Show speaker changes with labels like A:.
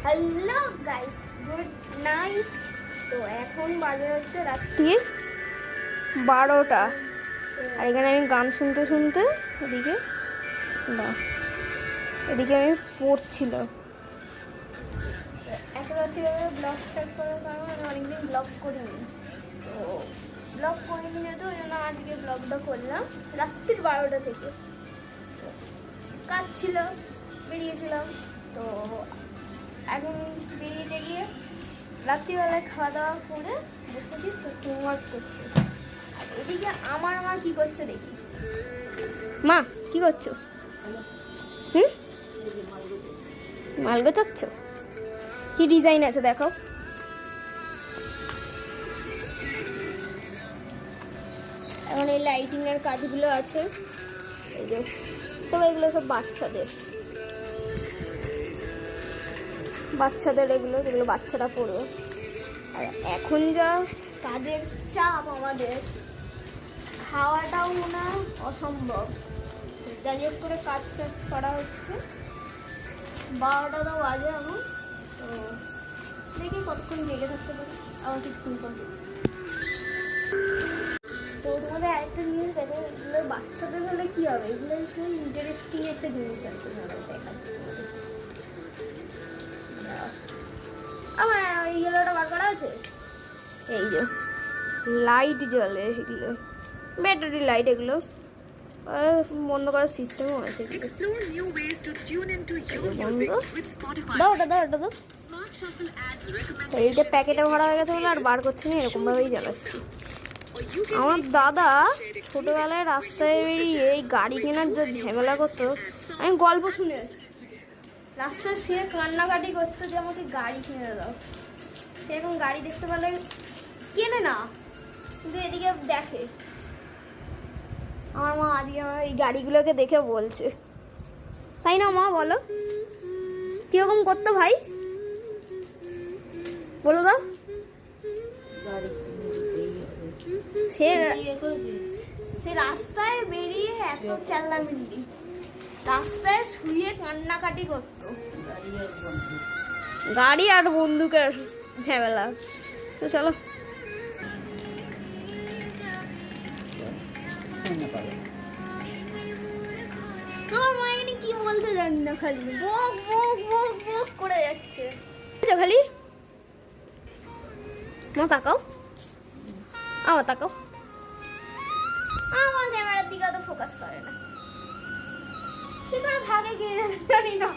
A: Hello guys, good night. তো এখন বাজে হচ্ছে রাত্রির 12টা। আর এখানে আমি গান শুনতে শুনতে এদিকে আমি পড়ছিলাম। এত রাত্রিভাবে ব্লগ স্টার্ট করার কারণে আমি অনেকদিন ব্লগ করিনি, তো ব্লগ করিনি যেহেতু ওই জন্য আজকে ব্লগটা করলাম রাত্রির 12টা থেকে। কাজ ছিল, বেরিয়েছিলাম। তো এখন বেরিয়ে গিয়ে রাত্রিবেলায় খাওয়া দাওয়া করে বসেছি হোমওয়ার্ক করতে। আর এদিকে আমার মা কি করছে দেখি। মা কি করছো? মাল গোছাচ্ছ? কি ডিজাইন আছে দেখো। এখন এই লাইটিং এর কাজগুলো আছে, এই যে সব এগুলো সব বাচ্চাদের এগুলো যেগুলো বাচ্চারা পড়বে। আর এখন যা কাজের চাপ আমাদের, খাওয়াটাও মনে হয় অসম্ভব। দাঁড়িয়ে করে কাজ টাজ করা হচ্ছে। 12টা তো বাজে এখন, তো দেখি কতক্ষণ জেগে থাকতে পারি, আমার কিছুক্ষণ পর। তো তোমাদের আরেকটা জিনিস দেখো, এগুলো বাচ্চাদের হলে কী হবে, এগুলো একটু ইন্টারেস্টিং একটা জিনিস আছে দেখাচ্ছি তোমাদের। আমার ওই ইয়েলোটা বার করা আছে, এই যে লাইট জ্বলে, এগুলো ব্যাটারি লাইট, এগুলো বন্ধ করার সিস্টেমও আছে। দাও ওটা দাও। এইটা প্যাকেটে ভরা হয়ে গেছে বলে আর বার করছি না, এরকমভাবেই জ্বালাচ্ছি। আমার দাদা ছোটবেলায় রাস্তায় বেরিয়ে এই গাড়ি কেনার যে ঝামেলা করতো, আমি গল্প শুনে রাস্তায় সে কান্নাকাটি করতো যে আমাকে গাড়ি কিনে দাও। সে এখন গাড়ি দেখতে পেলে কেনে না, কিন্তু এদিকে দেখে। আমার মা আজকে আমার এই গাড়িগুলোকে দেখে বলছে, তাই না মা? বলো কিরকম করতো ভাই, বলো দাও। সে রাস্তায় বেরিয়ে এত চেল্লামিল্লি, রাস্তায় শুয়ে কান্নাকাটি করতো, গাড়ি আর বন্দুকের ঝামেলা। তো চলো, আমার মা এখানে কি বলতে জানি না, খালি বক বক বক বক করে যাচ্ছে খালি। মা তাকাও, আমার তাকাও, আমার ক্যামেরার দিকে অত ফোকাস করে না, কি করে ভাগে গিয়ে জানি না।